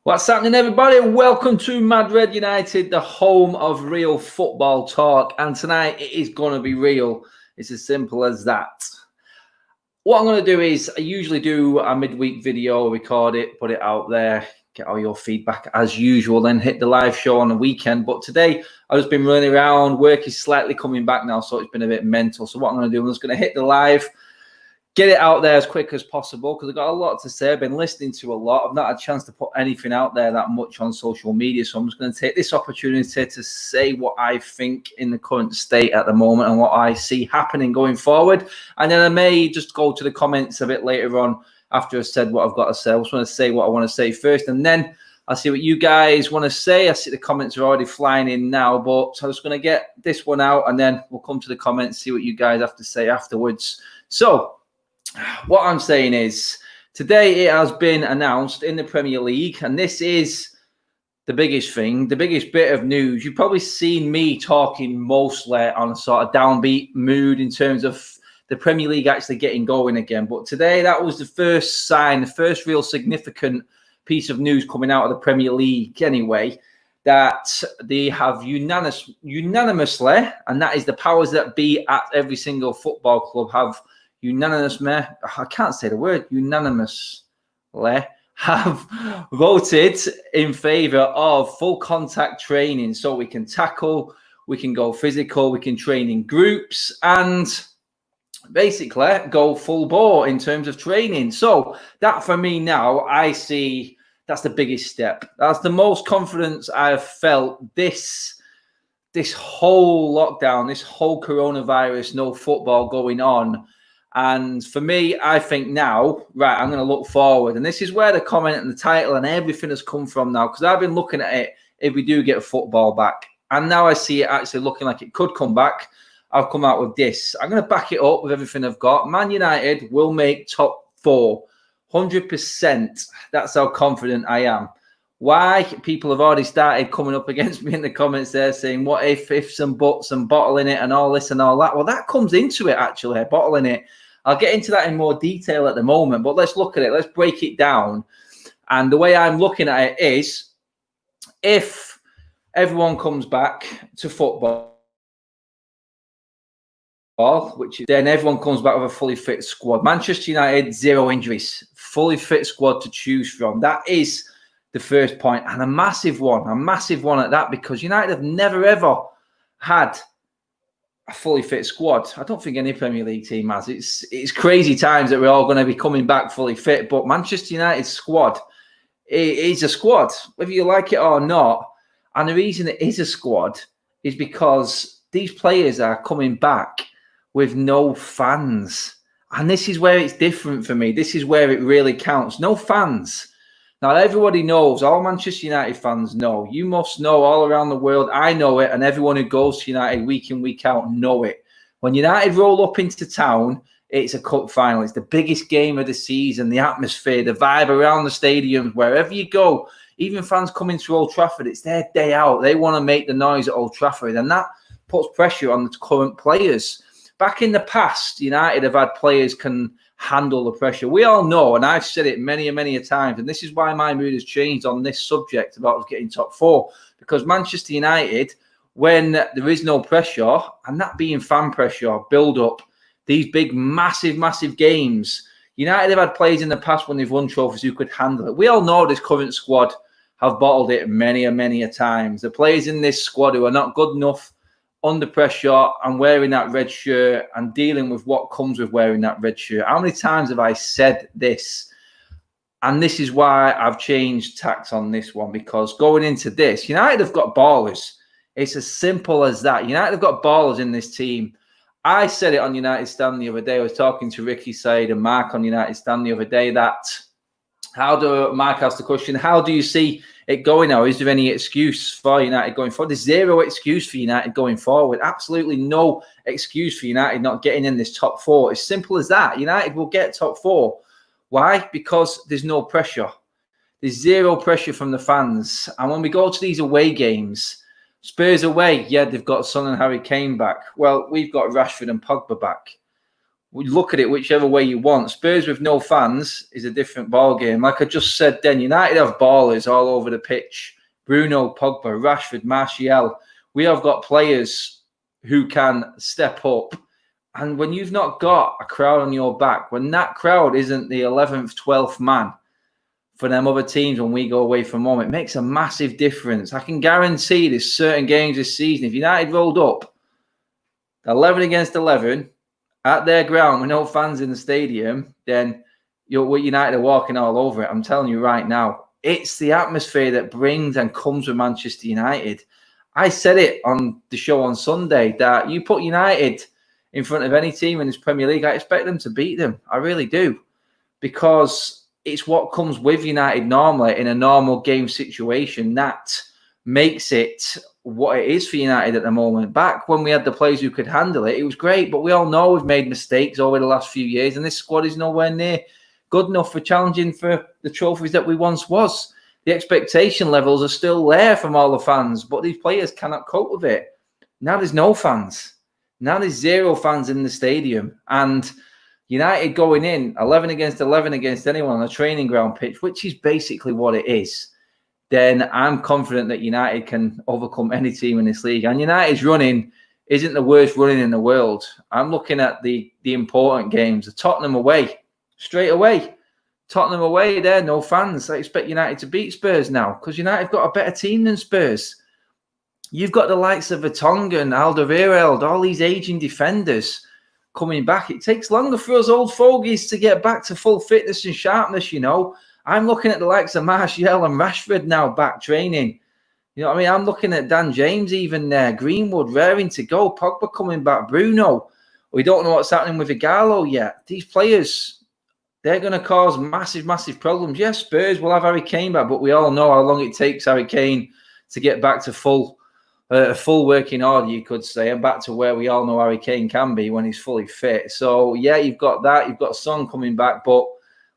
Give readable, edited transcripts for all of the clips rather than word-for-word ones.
What's happening, everybody? Welcome to Madrid United, the home of real football talk. And tonight it is going to be real. It's as simple as that. What I'm going to do is I usually do a midweek video, record it, put it out there, get all your feedback as usual, then hit the live show on the weekend. But today I've just been running around. Work is slightly coming back now, so it's been a bit mental. So what I'm going to do, I'm just going to hit the live, get it out there as quick as possible because I've got a lot to say. I've been listening to a lot. I've not had a chance to put anything out there that much on social media. So I'm just going to take this opportunity to say what I think in the current state at the moment and what I see happening going forward. And then I may just go to the comments a bit later on after I've said what I've got to say. I just want to say what I want to say first. And then I'll see what you guys want to say. I see the comments are already flying in now. But I'm just going to get this one out and then we'll come to the comments, see what you guys have to say afterwards. So what I'm saying is today it has been announced in the Premier League, and this is the biggest thing, the biggest bit of news. You've probably seen me talking mostly on a sort of downbeat mood in terms of the Premier League actually getting going again. But today that was the first sign, the first real significant piece of news coming out of the Premier League anyway, that they have unanimously, and that is the powers that be at every single football club, have unanimously have voted in favour of full contact training. So we can tackle, we can go physical, we can train in groups and basically go full bore in terms of training. So that for me now, I see that's the biggest step. That's the most confidence I've felt this whole lockdown, this whole coronavirus, no football going on. And for me, I think now, right, I'm going to look forward. And this is where the comment and the title and everything has come from now. Because I've been looking at it, if we do get football back. And now I see it actually looking like it could come back. I've come out with this. I'm going to back it up with everything I've got. Man United will make top 4. 100%. That's how confident I am. Why? People have already started coming up against me in the comments there saying, what ifs and buts and bottling it and all this and all that. Well, that comes into it, actually, bottling it. I'll get into that in more detail at the moment, but let's look at it. Let's break it down. And the way I'm looking at it is, if everyone comes back to football, which is, then everyone comes back with a fully fit squad. Manchester United, 0 injuries. Fully fit squad to choose from. That is the first point, and a massive one at that, because United have never, ever had a fully fit squad. I don't think any Premier League team has. It's crazy times that we're all going to be coming back fully fit, but Manchester United's squad is a squad, whether you like it or not. And the reason it is a squad is because these players are coming back with no fans. And this is where it's different for me. This is where it really counts. No fans. Now, everybody knows, all Manchester United fans know. You must know all around the world. I know it, and everyone who goes to United week in, week out know it. When United roll up into town, it's a cup final. It's the biggest game of the season. The atmosphere, the vibe around the stadiums, wherever you go, even fans coming to Old Trafford, it's their day out. They want to make the noise at Old Trafford, and that puts pressure on the current players. Back in the past, United have had players can handle the pressure. We all know, and I've said it many a times, and this is why my mood has changed on this subject about us getting top 4, because Manchester United, when there is no pressure, and that being fan pressure, build up these big, massive games. United have had players in the past when they've won trophies who could handle it. We all know this current squad have bottled it many a times. The players in this squad who are not good enough under pressure and wearing that red shirt and dealing with what comes with wearing that red shirt. How many times have I said this? And this is why I've changed tacks on this one, because going into this, United have got ballers. It's as simple as that. United have got ballers in this team. I said it on United Stand the other day. I was talking to Ricky Said and Mark on United Stand the other day that Mark asked the question, how do you see it going now? Is there any excuse for United going forward? There's zero excuse for United going forward. Absolutely no excuse for United not getting in this top 4. It's simple as that. United will get top 4. Why? Because there's no pressure. There's zero pressure from the fans. And when we go to these away games, Spurs away, yeah, they've got Son and Harry Kane back. Well, we've got Rashford and Pogba back. look at it whichever way you want. Spurs with no fans is a different ballgame. Like I just said then, United have ballers all over the pitch. Bruno, Pogba, Rashford, Martial. We have got players who can step up. And when you've not got a crowd on your back, when that crowd isn't the 11th, 12th man for them other teams when we go away from home, it makes a massive difference. I can guarantee there's certain games this season, if United rolled up 11 against 11 at their ground with no fans in the stadium, then United are walking all over it. I'm telling you right now, it's the atmosphere that brings and comes with Manchester United. I said it on the show on Sunday that you put United in front of any team in this Premier League, I expect them to beat them. I really do. Because it's what comes with United normally in a normal game situation that makes it what it is for United at the moment. Back when we had the players who could handle it, it was great. But we all know we've made mistakes over the last few years, and this squad is nowhere near good enough for challenging for the trophies that we once was. The expectation levels are still there from all the fans, but these players cannot cope with it. Now there's no fans. Now there's 0 fans in the stadium. And United going in 11 against 11 against anyone on a training ground pitch, which is basically what it is, then I'm confident that United can overcome any team in this league. And United's running isn't the worst running in the world. I'm looking at the important games. The Tottenham away, straight away. Tottenham away there, no fans. I expect United to beat Spurs now because United have got a better team than Spurs. You've got the likes of Vertonghen, Alderweireld, all these aging defenders coming back. It takes longer for us old fogies to get back to full fitness and sharpness, you know. I'm looking at the likes of Martial and Rashford now back training. You know what I mean? I'm looking at Dan James even there, Greenwood raring to go, Pogba coming back, Bruno. We don't know what's happening with Igalo yet. These players, they're going to cause massive, massive problems. Yes, Spurs will have Harry Kane back, but we all know how long it takes Harry Kane to get back to full working order, you could say, and back to where we all know Harry Kane can be when he's fully fit. So, yeah, you've got that. You've got Son coming back, but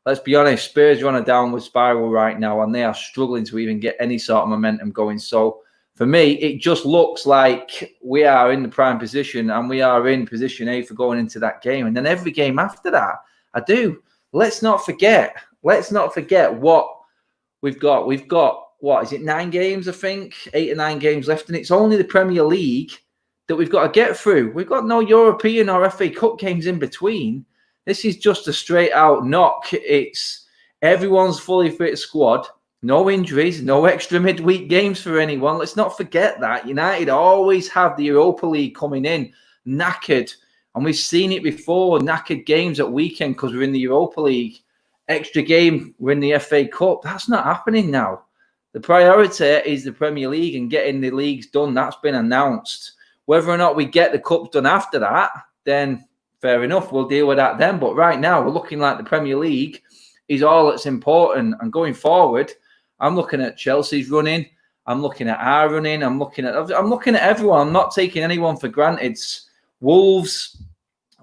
let's be honest, Spurs are on a downward spiral right now, and they are struggling to even get any sort of momentum going. So, for me, it just looks like we are in the prime position, and we are in position A for going into that game. And then every game after that, I do. Let's not forget what we've got. We've got, what is it, 9 games, I think? 8 or 9 games left. And it's only the Premier League that we've got to get through. We've got no European or FA Cup games in between. This is just a straight out knock. It's everyone's fully fit squad. No injuries, no extra midweek games for anyone. Let's not forget that. United always have the Europa League coming in knackered. And we've seen it before, knackered games at weekend because we're in the Europa League. Extra game, we're in the FA Cup. That's not happening now. The priority is the Premier League and getting the leagues done. That's been announced. Whether or not we get the cups done after that, then fair enough. We'll deal with that then. But right now, we're looking like the Premier League is all that's important. And going forward, I'm looking at Chelsea's running. I'm looking at our running. I'm looking at everyone. I'm not taking anyone for granted. Wolves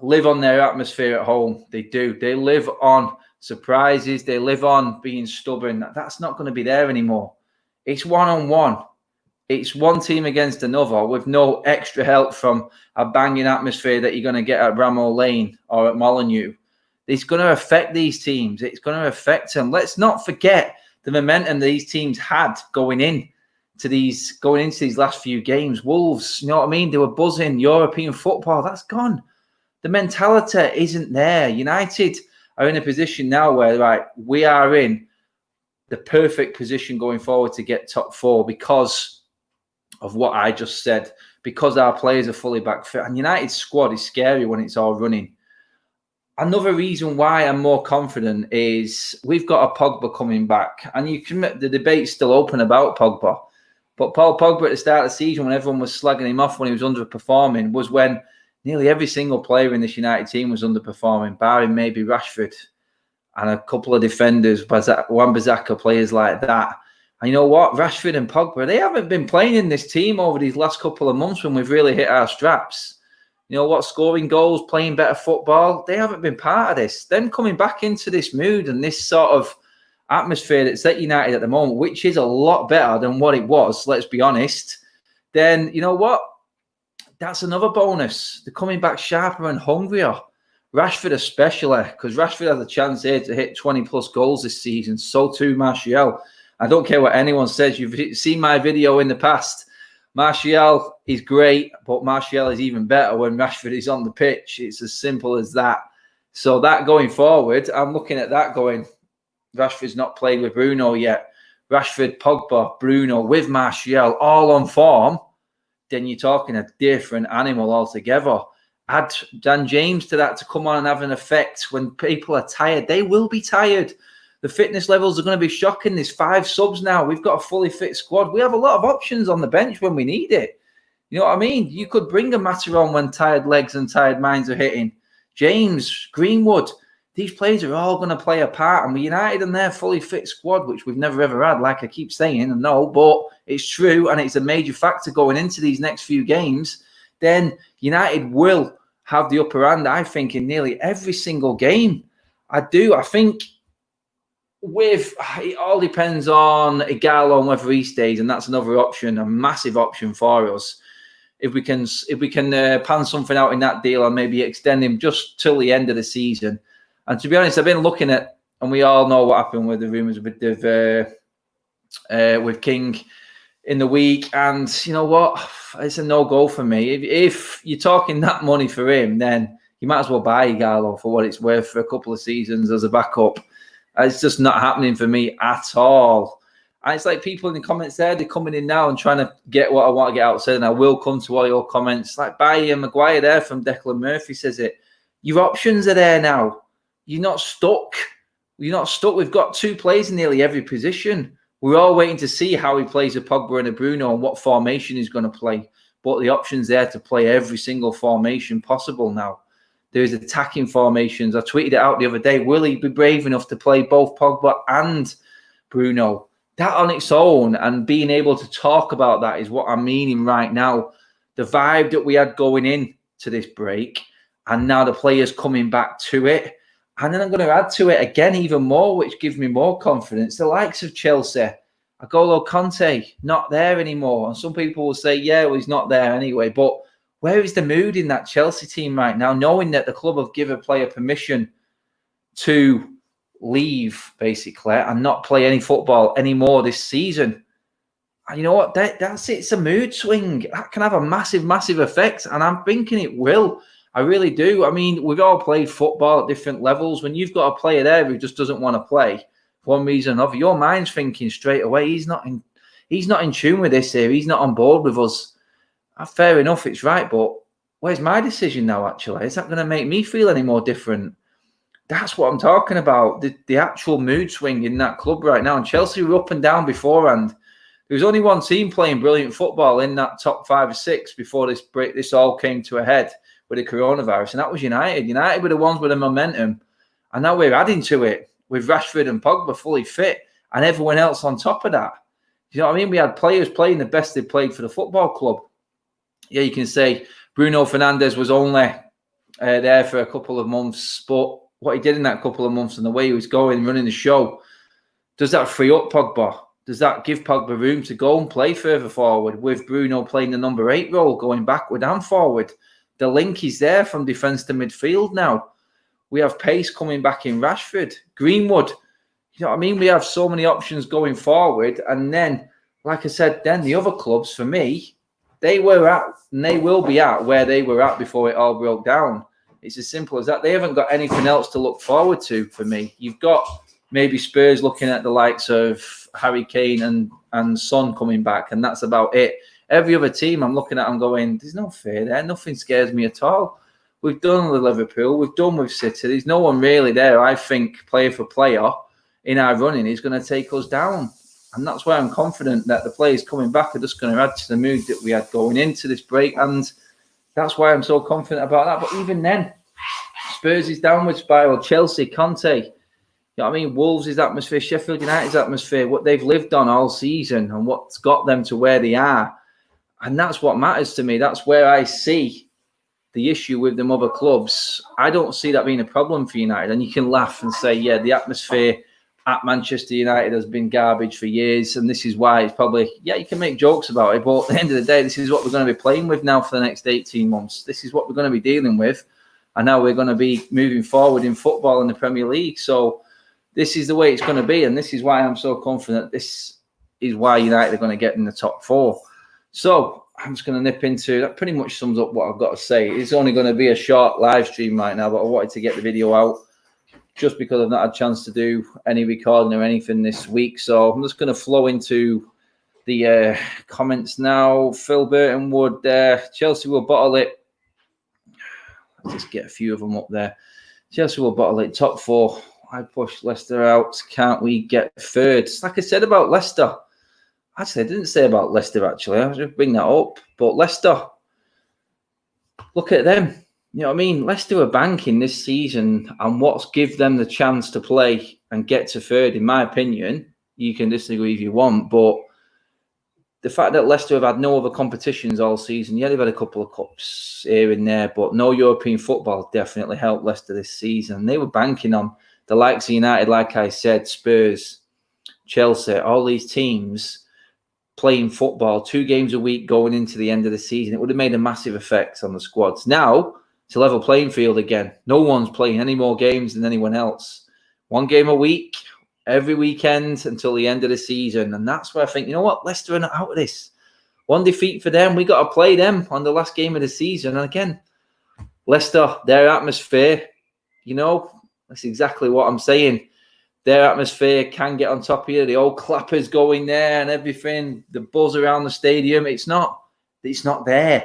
live on their atmosphere at home. They do. They live on surprises. They live on being stubborn. That's not going to be there anymore. It's one-on-one. It's one team against another with no extra help from a banging atmosphere that you're going to get at Bramall Lane or at Molineux. It's going to affect these teams. It's going to affect them. Let's not forget the momentum these teams had going into these last few games. Wolves, you know what I mean? They were buzzing. European football, that's gone. The mentality isn't there. United are in a position now where, right, we are in the perfect position going forward to get top 4 because of what I just said, because our players are fully back fit. And United's squad is scary when it's all running. Another reason why I'm more confident is we've got a Pogba coming back. And the debate's still open about Pogba. But Paul Pogba at the start of the season, when everyone was slagging him off when he was underperforming, was when nearly every single player in this United team was underperforming, barring maybe Rashford and a couple of defenders, Wan-Bissaka, players like that. And you know what? Rashford and Pogba, they haven't been playing in this team over these last couple of months when we've really hit our straps. You know what? Scoring goals, playing better football, they haven't been part of this. Them coming back into this mood and this sort of atmosphere that's at United at the moment, which is a lot better than what it was, let's be honest, then you know what? That's another bonus. They're coming back sharper and hungrier. Rashford especially, because Rashford has a chance here to hit 20-plus goals this season. So too Martial. I don't care what anyone says. You've seen my video in the past. Martial is great, but Martial is even better when Rashford is on the pitch. It's as simple as that. So that going forward, I'm looking at that going, Rashford's not played with Bruno yet. Rashford, Pogba, Bruno with Martial all on form. Then you're talking a different animal altogether. Add Dan James to that to come on and have an effect. When people are tired, they will be tired. The fitness levels are going to be shocking. There's 5 subs now. We've got a fully fit squad. We have a lot of options on the bench when we need it. You know what I mean? You could bring a matter on when tired legs and tired minds are hitting. James, Greenwood, these players are all going to play a part. And with United and their fully fit squad, which we've never ever had, like I keep saying, I know, but it's true and it's a major factor going into these next few games, then United will have the upper hand, I think, in nearly every single game. I do. I think it all depends on Igalo and whether he stays, and that's another option, a massive option for us. If we can pan something out in that deal and maybe extend him just till the end of the season. And to be honest, I've been looking at, and we all know what happened with the rumours with King in the week, and you know what? It's a no-go for me. If you're talking that money for him, then you might as well buy Igalo for what it's worth for a couple of seasons as a backup. It's just not happening for me at all. And it's like people in the comments there, they're coming in now and trying to get what I want to get out said, and I will come to all your comments. Like buy Maguire there from Declan Murphy says it. Your options are there now. You're not stuck. You're not stuck. We've got 2 players in nearly every position. We're all waiting to see how he plays a Pogba and a Bruno and what formation he's going to play. But the option's there to play every single formation possible now. There's attacking formations. I tweeted it out the other day. Will he be brave enough to play both Pogba and Bruno? That on its own and being able to talk about that is what I'm meaning right now. The vibe that we had going in to this break and now the players coming back to it. And then I'm going to add to it again even more, which gives me more confidence. The likes of Chelsea, N'Golo Kante, not there anymore. And some people will say, yeah, well, he's not there anyway. But where is the mood in that Chelsea team right now, knowing that the club have given a player permission to leave, basically, and not play any football anymore this season? And you know what? That's it. It's a mood swing. That can have a massive, massive effect. And I'm thinking it will. I really do. I mean, we've all played football at different levels. When you've got a player there who just doesn't want to play for one reason or another, your mind's thinking straight away, he's not in tune with this here. He's not on board with us. Fair enough, it's right, but where's my decision now, actually? Is that going to make me feel any more different? That's what I'm talking about, the actual mood swing in that club right now. And Chelsea were up and down beforehand. There was only one team playing brilliant football in that top 5 or 6 before this all came to a head with the coronavirus, and that was United. United were the ones with the momentum, and now we're adding to it with Rashford and Pogba fully fit and everyone else on top of that. You know what I mean? We had players playing the best they played for the football club. Yeah, you can say Bruno Fernandes was only there for a couple of months, but what he did in that couple of months and the way he was going, running the show, does that free up Pogba? Does that give Pogba room to go and play further forward with Bruno playing the number 8 role, going backward and forward? The link is there from defence to midfield now. We have pace coming back in Rashford, Greenwood. You know what I mean? We have so many options going forward. And then, like I said, then the other clubs, for me, they were at and they will be at where they were at before it all broke down. It's as simple as that. They haven't got anything else to look forward to for me. You've got maybe Spurs looking at the likes of Harry Kane and Son coming back, and that's about it. Every other team I'm looking at, I'm going, there's no fear there. Nothing scares me at all. We've done with Liverpool. We've done with City. There's no one really there, I think, player for player in our running is going to take us down. And that's why I'm confident that the players coming back are just going to add to the mood that we had going into this break. And that's why I'm so confident about that. But even then, Spurs is downward spiral. Chelsea, Conte, you know what I mean? Wolves' atmosphere, Sheffield United's atmosphere, what they've lived on all season and what's got them to where they are. And that's what matters to me. That's where I see the issue with them other clubs. I don't see that being a problem for United. And you can laugh and say, yeah, the atmosphere at Manchester United has been garbage for years. And this is why it's probably, yeah, you can make jokes about it. But at the end of the day, this is what we're going to be playing with now for the next 18 months. This is what we're going to be dealing with. and now we're going to be moving forward in football in the Premier League. So this is the way it's going to be, and this is why I'm so confident. This is why United are going to get in the top 4. So I'm just going to nip into that. Pretty much sums up what I've got to say. It's only going to be a short live stream right now, but I wanted to get the video out just because I've not had a chance to do any recording or anything this week. So I'm just going to flow into the comments now. Phil Burton Wood, Chelsea will bottle it. Let's just get a few of them up there. Chelsea will bottle it. Top 4. I push Leicester out. Can't we get third? It's like I said about Leicester. Actually, I didn't say about Leicester, actually. I was just bring that up. But Leicester, look at them. You know what I mean? Leicester are banking this season, and what's give them the chance to play and get to third, in my opinion. You can disagree if you want, but the fact that Leicester have had no other competitions all season, yeah, they've had a couple of cups here and there, but no European football definitely helped Leicester this season. They were banking on the likes of United, like I said, Spurs, Chelsea, all these teams playing football 2 games a week going into the end of the season. It would have made a massive effect on the squads. Now, it's a level playing field again. No one's playing any more games than anyone else. 1 game a week, every weekend until the end of the season. And that's where I think, you know what, Leicester are not out of this. 1 defeat for them. We got to play them on the last game of the season. And again, Leicester, their atmosphere, you know, that's exactly what I'm saying. Their atmosphere can get on top of you. The old clappers going there and everything. The buzz around the stadium. It's not there.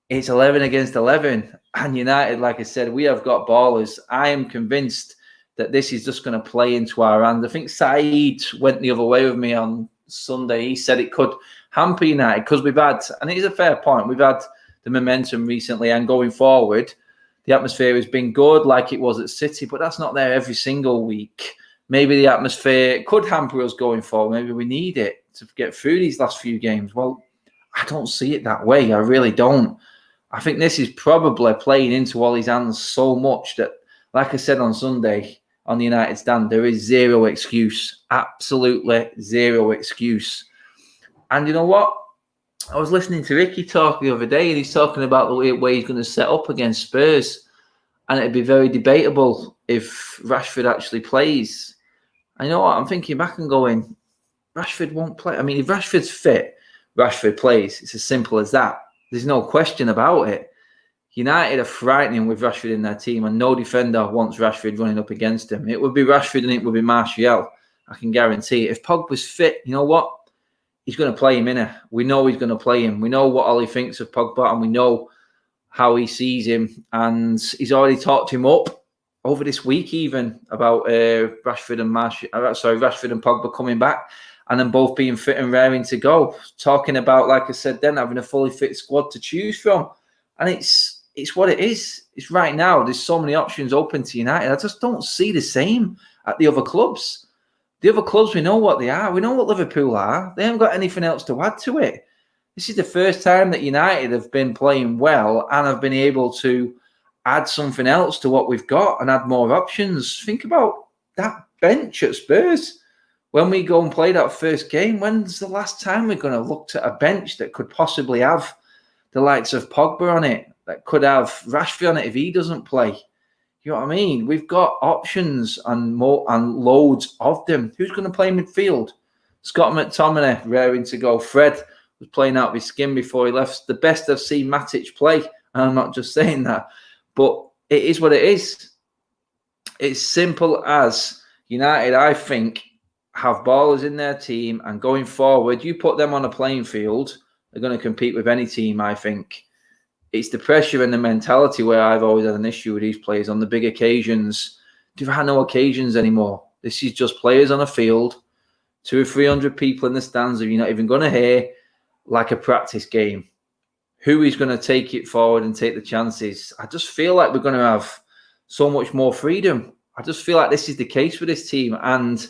It's 11 against 11. And United, like I said, we have got ballers. I am convinced that this is just going to play into our hands. I think Saeed went the other way with me on Sunday. He said it could hamper United because we've had, and it is a fair point, we've had the momentum recently and going forward, the atmosphere has been good like it was at City, but that's not there every single week. Maybe the atmosphere could hamper us going forward. Maybe we need it to get through these last few games. Well, I don't see it that way. I really don't. I think this is probably playing into Ollie's hands so much that, like I said on Sunday on the United stand, there is zero excuse. Absolutely zero excuse. And you know what? I was listening to Ricky talk the other day, and he's talking about the way he's going to set up against Spurs. And it'd be very debatable if Rashford actually plays. And you know what? I'm thinking back and going, Rashford won't play. I mean, if Rashford's fit, Rashford plays. It's as simple as that. There's no question about it. United are frightening with Rashford in their team, and no defender wants Rashford running up against him. It would be Rashford and it would be Martial. I can guarantee it. If Pogba's fit, you know what? He's going to play him, innit? We know he's going to play him. We know what Ollie thinks of Pogba, and we know how he sees him. And he's already talked him up over this week, even about Rashford and Pogba coming back, and then both being fit and raring to go. Talking about, like I said, then having a fully fit squad to choose from, and it's what it is. It's right now. There's so many options open to United. I just don't see the same at the other clubs. The other clubs, we know what they are. We know what Liverpool are. They haven't got anything else to add to it. This is the first time that United have been playing well and have been able to add something else to what we've got and add more options. Think about that bench at Spurs. When we go and play that first game, when's the last time we're going to look at a bench that could possibly have the likes of Pogba on it, that could have Rashford on it if he doesn't play? You know what I mean? We've got options and more and loads of them. Who's going to play midfield? Scott McTominay raring to go. Fred was playing out of his skin before he left. The best I've seen Matic play. And I'm not just saying that, but it is what it is. It's simple as United, I think, have ballers in their team, and going forward, you put them on a playing field, they're going to compete with any team, I think. It's the pressure and the mentality where I've always had an issue with these players on the big occasions. They've had no occasions anymore. This is just players on a field, 200 or 300 people in the stands that you're not even going to hear, like a practice game. Who is going to take it forward and take the chances? I just feel like we're going to have so much more freedom. I just feel like this is the case with this team, and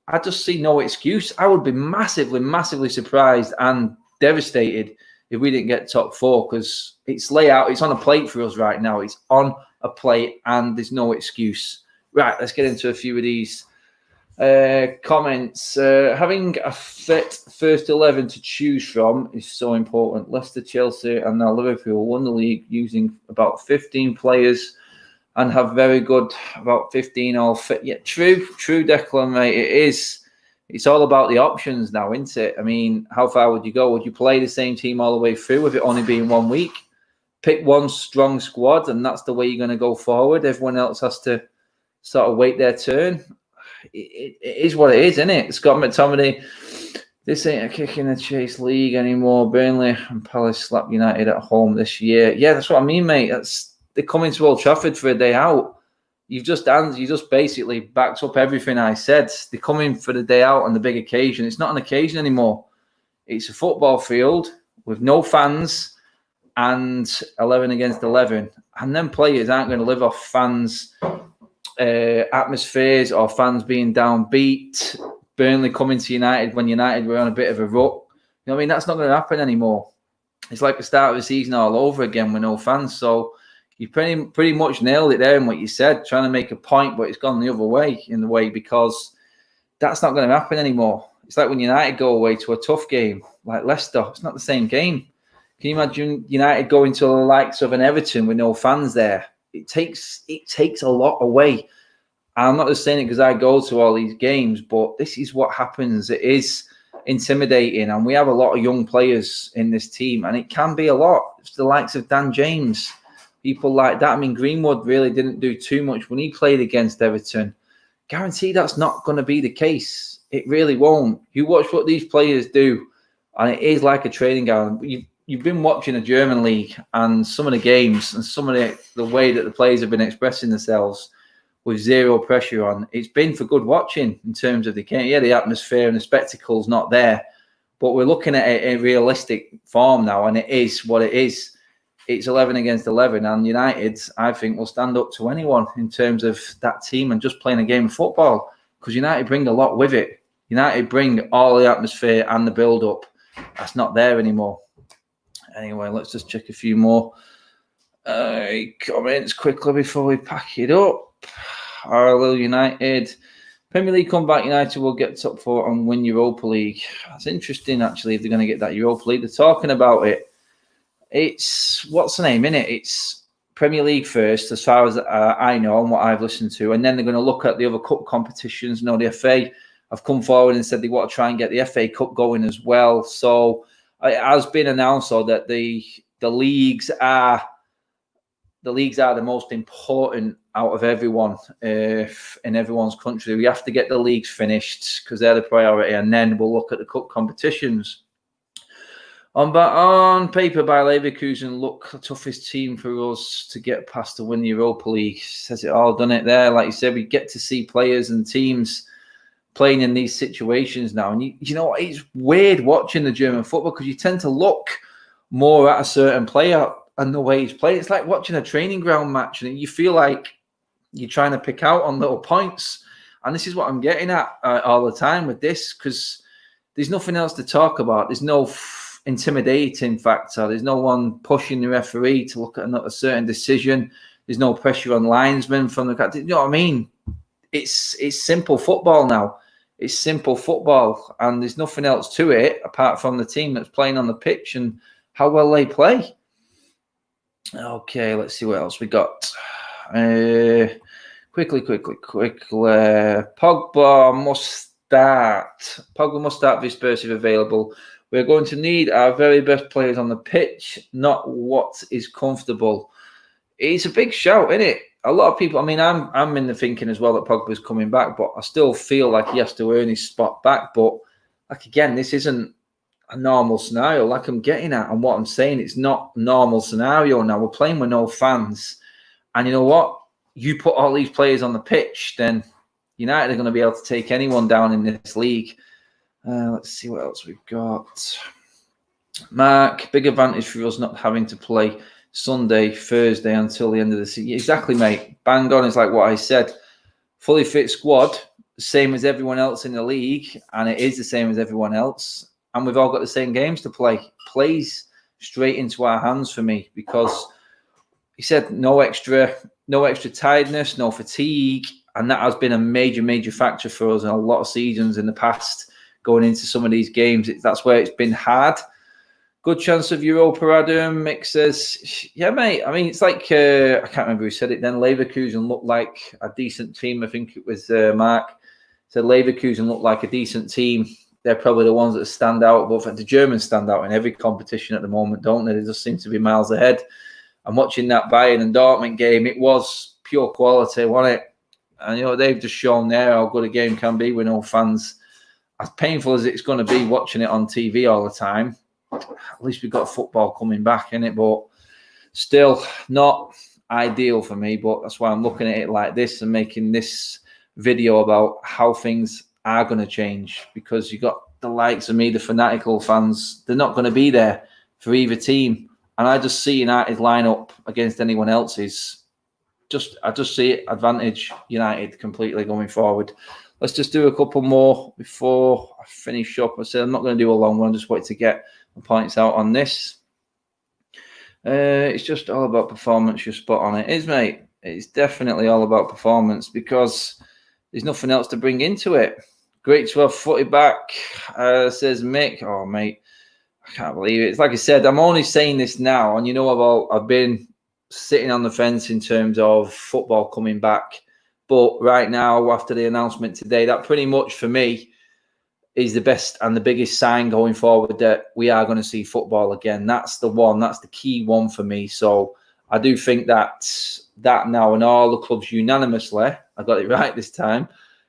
I just see no excuse. I would be massively, massively surprised and devastated if we didn't get top 4, because it's layout. It's on a plate for us right now. It's on a plate, and there's no excuse. Right, let's get into a few of these comments. Having a fit first 11 to choose from is so important. Leicester, Chelsea, and now Liverpool won the league using about 15 players and have very good, about 15 all fit. Yeah, true, Declan, mate. It is. It's all about the options now, isn't it? I mean, how far would you go? Would you play the same team all the way through with it only being 1 week? Pick one strong squad, and that's the way you're going to go forward. Everyone else has to sort of wait their turn. It is what it is, isn't it? Scott McTominay, this ain't a kick in the chase league anymore. Burnley and Palace slap United at home this year. Yeah, that's what I mean, mate. They're coming to Old Trafford for a day out. You just basically backed up everything I said. They're coming for the day out on the big occasion. It's not an occasion anymore. It's a football field with no fans and 11 against 11. And then players aren't going to live off fans' atmospheres or fans being downbeat. Burnley coming to United when United were on a bit of a rut. You know what I mean? That's not going to happen anymore. It's like the start of the season all over again with no fans. So you pretty much nailed it there in what you said, trying to make a point, but it's gone the other way in the way because that's not going to happen anymore. It's like when United go away to a tough game like Leicester. It's not the same game. Can you imagine United going to the likes of an Everton with no fans there? It takes a lot away. I'm not just saying it because I go to all these games, but this is what happens. It is intimidating, and we have a lot of young players in this team, and it can be a lot. It's the likes of Dan James, people like that. I mean, Greenwood really didn't do too much when he played against Everton. Guarantee that's not going to be the case. It really won't. You watch what these players do, and it is like a training ground. You've been watching a German league, and some of the games and some of the way that the players have been expressing themselves with zero pressure on. It's been for good watching in terms of the game. Yeah, the atmosphere and the spectacle's not there, but we're looking at it in realistic form now, and it is what it is. It's 11 against 11, and United, I think, will stand up to anyone in terms of that team and just playing a game of football, because United bring a lot with it. United bring all the atmosphere and the build-up. That's not there anymore. Anyway, let's just check a few more comments quickly before we pack it up. Hello, United. Premier League comeback, United will get top 4 and win Europa League. That's interesting, actually, if they're going to get that Europa League. They're talking about it. It's, what's the name, innit? It's Premier League first, as far as I know and what I've listened to. And then they're going to look at the other cup competitions. You know, the FA have come forward and said they want to try and get the FA Cup going as well. So it has been announced so that the leagues are the most important out of everyone in everyone's country. We have to get the leagues finished because they're the priority, and then we'll look at the cup competitions. On paper, by Leverkusen, look, the toughest team for us to get past to win the Europa League. Says it all, done it there. Like you said, we get to see players and teams playing in these situations now. And you know what? It's weird watching the German football because you tend to look more at a certain player and the way he's playing. It's like watching a training ground match, and you feel like you're trying to pick out on little points. And this is what I'm getting at all the time with this, because there's nothing else to talk about. There's no intimidating factor. There's no one pushing the referee to look at a certain decision. There's no pressure on linesmen from the... You know what I mean? It's simple football now. It's simple football, and there's nothing else to it apart from the team that's playing on the pitch and how well they play. Okay, let's see what else we got. Quickly. Pogba must start. Pogba must start for Spurs if available. We're going to need our very best players on the pitch, not what is comfortable. It's a big shout, isn't it? A lot of people, I mean, I'm in the thinking as well that Pogba's coming back, but I still feel like he has to earn his spot back. But, like, again, this isn't a normal scenario, like I'm getting at. And what I'm saying, it's not a normal scenario now. We're playing with no fans. And you know what? You put all these players on the pitch, then United are going to be able to take anyone down in this league. Let's see what else we've got. Mark, big advantage for us not having to play Sunday, Thursday until the end of the season. Exactly, mate. Bang on. It's like what I said. Fully fit squad, same as everyone else in the league, and it is the same as everyone else. And we've all got the same games to play. Plays straight into our hands for me, because he said no extra tiredness, no fatigue, and that has been a major factor for us in a lot of seasons in the past. Going into some of these games, that's where it's been hard. Good chance of Europa, Adam. Mick says, yeah, mate. I mean, it's like, I can't remember who said it then. Leverkusen looked like a decent team. I think it was Mark. Said Leverkusen looked like a decent team. They're probably the ones that stand out. But the Germans stand out in every competition at the moment, don't they? They just seem to be miles ahead. I'm watching that Bayern and Dortmund game. It was pure quality, wasn't it? And, you know, they've just shown there how good a game can be with no fans. As painful as it's going to be watching it on TV all the time, at least we've got football coming back, innit? But still not ideal for me. But that's why I'm looking at it like this and making this video about how things are going to change, because you got the likes of me, the fanatical fans, they're not going to be there for either team. And I just see United line up against anyone else's. I just see it advantage United completely going forward. Let's just do a couple more before I finish up. I said I'm not going to do a long one. I just wanted to get the points out on this. It's just all about performance. You're spot on. It is, mate. It's definitely all about performance because there's nothing else to bring into it. Great to have footy back, says Mick. Oh, mate, I can't believe it. It's like I said, I'm only saying this now, and you know I've been sitting on the fence in terms of football coming back. But right now, after the announcement today, that pretty much for me is the best and the biggest sign going forward that we are going to see football again. That's the one. That's the key one for me. So I do think that now, and all the clubs unanimously, I got it right this time,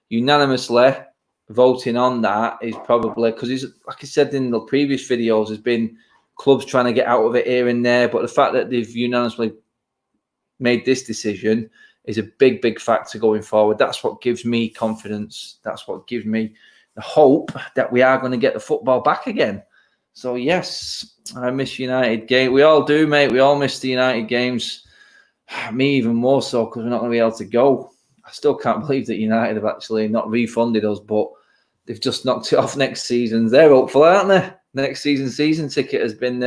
unanimously voting on that is probably because, like I said in the previous videos, there's been clubs trying to get out of it here and there. But the fact that they've unanimously made this decision is a big, big factor going forward. That's what gives me confidence. That's what gives me the hope that we are going to get the football back again. So, yes, I miss United game. We all do, mate. We all miss the United games. Me even more so because we're not going to be able to go. I still can't believe that United have actually not refunded us, but they've just knocked it off next season. They're hopeful, aren't they? The next season ticket has been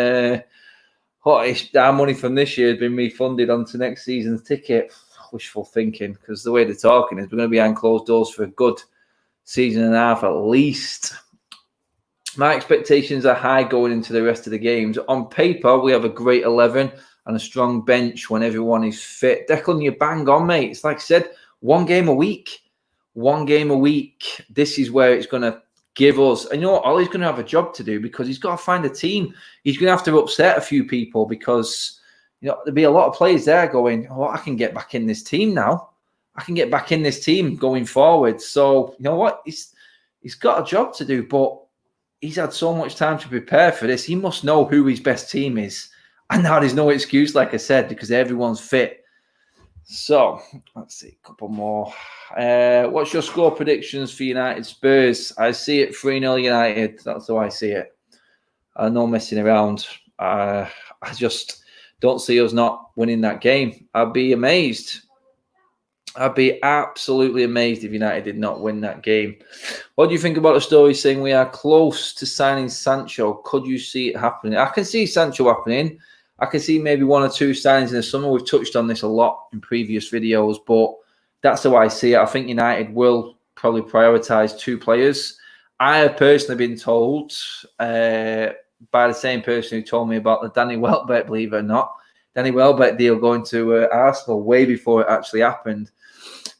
our money from this year has been refunded onto next season's ticket. Wishful thinking, because the way they're talking is we're going to be behind closed doors for a good season and a half at least. My expectations are high going into the rest of the games. On paper, we have a great 11 and a strong bench when everyone is fit. Declan, you bang on, mate. It's like I said, one game a week. This is where it's going to give us. And you know what? Ollie's going to have a job to do because he's got to find a team. He's going to have to upset a few people because, you know, there'll be a lot of players there going, oh, I can get back in this team now. I can get back in this team going forward. So, you know what? He's got a job to do, but he's had so much time to prepare for this. He must know who his best team is. And now there's no excuse, like I said, because everyone's fit. So, let's see, a couple more. What's your score predictions for United Spurs? I see it 3-0 United. That's how I see it. No messing around. I just don't see us not winning that game. I'd be amazed. I'd be absolutely amazed if United did not win that game. What do you think about the story saying we are close to signing Sancho? Could you see it happening? I can see Sancho happening. I can see maybe one or two signings in the summer. We've touched on this a lot in previous videos, but that's how I see it. I think United will probably prioritise two players. I have personally been told by the same person who told me about the Danny Welbeck, believe it or not, Danny Welbeck deal going to Arsenal way before it actually happened,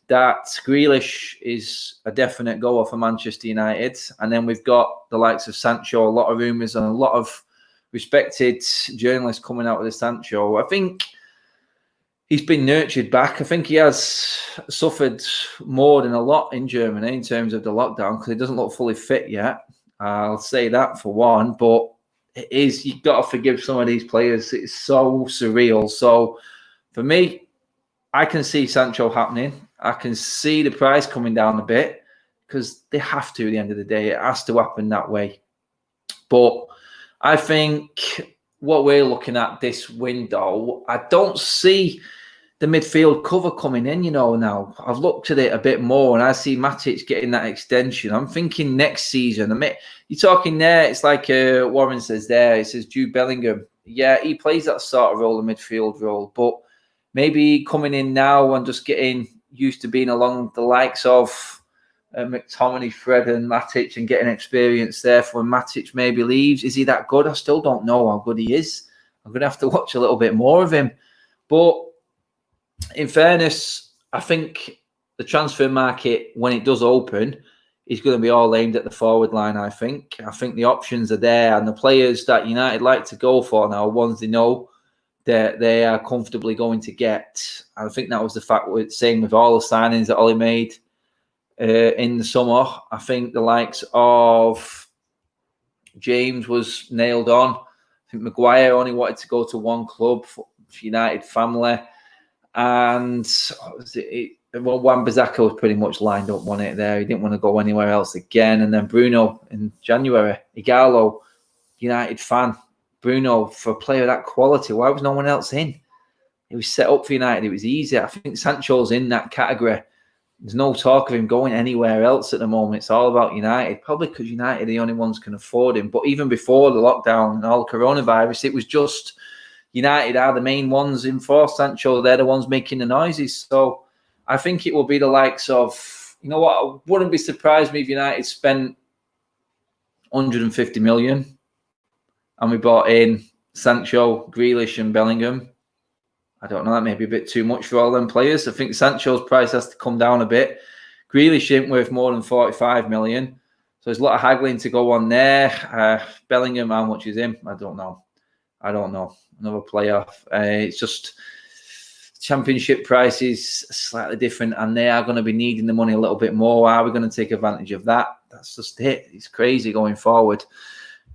that Grealish is a definite goer for Manchester United. And then we've got the likes of Sancho, a lot of rumours and a lot of respected journalists coming out with the Sancho. I think he's been nurtured back. I think he has suffered more than a lot in Germany in terms of the lockdown because he doesn't look fully fit yet. I'll say that for one, but it is, you've got to forgive some of these players. It's so surreal. So for me, I can see Sancho happening. I can see the price coming down a bit because they have to at the end of the day. It has to happen that way. But I think what we're looking at this window, I don't see the midfield cover coming in, you know, now. I've looked at it a bit more and I see Matic getting that extension. I'm thinking next season. I mean, you're talking there, it's like Warren says there, it says Jude Bellingham. Yeah, he plays that sort of role, the midfield role, but maybe coming in now and just getting used to being along the likes of McTominay, Fred and Matic and getting experience there for when Matic maybe leaves. Is he that good? I still don't know how good he is. I'm going to have to watch a little bit more of him. But in fairness, I think the transfer market, when it does open, is going to be all aimed at the forward line, I think. I think the options are there, and the players that United like to go for now are ones they know that they are comfortably going to get. I think that was the fact, same with all the signings that Ollie made in the summer. I think the likes of James was nailed on. I think Maguire only wanted to go to one club for United family. And Wan-Bissaka was pretty much lined up, wasn't it, there? He didn't want to go anywhere else again. And then Bruno in January. Igalo, United fan. Bruno, for a player of that quality, why was no one else in? He was set up for United. It was easy. I think Sancho's in that category. There's no talk of him going anywhere else at the moment. It's all about United, probably because United are the only ones can afford him. But even before the lockdown and all the coronavirus, it was just United are the main ones in for Sancho. They're the ones making the noises. So I think it will be the likes of, you know what, I wouldn't be surprised me if United spent 150 million and we bought in Sancho, Grealish and Bellingham. I don't know, that may be a bit too much for all them players. I think Sancho's price has to come down a bit. Grealish ain't worth more than 45 million. So there's a lot of haggling to go on there. Bellingham, how much is him? I don't know. Another player. It's just championship prices are slightly different and they are going to be needing the money a little bit more. Are we going to take advantage of that? That's just it. It's crazy going forward.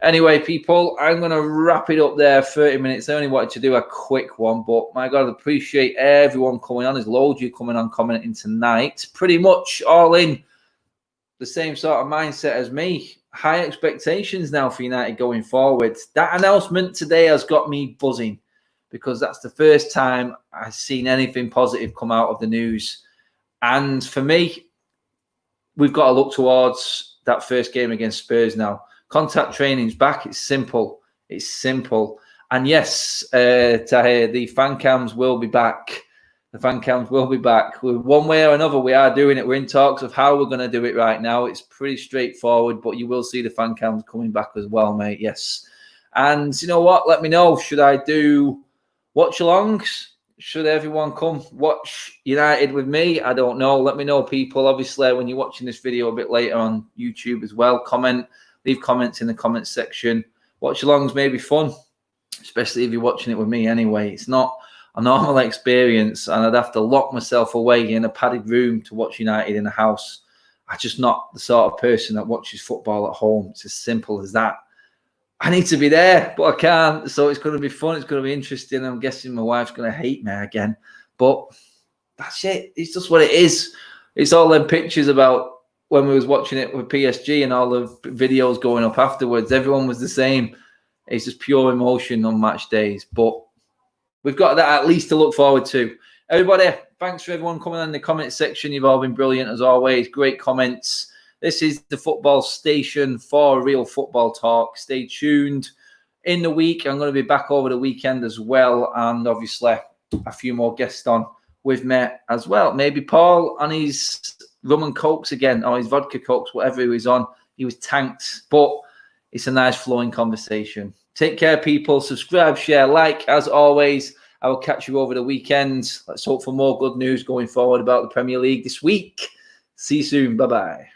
Anyway, people, I'm going to wrap it up there. 30 minutes. I only wanted to do a quick one, but my God, I appreciate everyone coming on. There's loads of you coming on, commenting tonight. Pretty much all in the same sort of mindset as me. High expectations now for United going forward. That announcement today has got me buzzing because that's the first time I've seen anything positive come out of the news. And for me, we've got to look towards that first game against Spurs now. Contact training's back. It's simple. And yes, Tahir, the fan cams will be back. One way or another, we are doing it. We're in talks of how we're going to do it right now. It's pretty straightforward, but you will see the fan cams coming back as well, mate. Yes. And you know what? Let me know. Should I do watch-alongs? Should everyone come watch United with me? I don't know. Let me know, people. Obviously, when you're watching this video a bit later on YouTube as well, leave comments in the comments section. Watch-alongs may be fun, especially if you're watching it with me anyway. It's not a normal experience, and I'd have to lock myself away in a padded room to watch United in a house. I'm just not the sort of person that watches football at home. It's as simple as that. I need to be there, but I can't. So it's going to be fun. It's going to be interesting. I'm guessing my wife's going to hate me again. But that's it. It's just what it is. It's all them pictures about when we was watching it with PSG and all the videos going up afterwards. Everyone was the same. It's just pure emotion on match days. But we've got that at least to look forward to. Everybody, thanks for everyone coming in the comment section. You've all been brilliant as always. Great comments. This is the football station for real football talk. Stay tuned. In the week, I'm going to be back over the weekend as well. And obviously, a few more guests on with me as well. Maybe Paul on his rum and cokes again, or his vodka cokes, whatever he was on. He was tanked. But it's a nice flowing conversation. Take care, people. Subscribe, share, like. As always, I will catch you over the weekend. Let's hope for more good news going forward about the Premier League this week. See you soon. Bye-bye.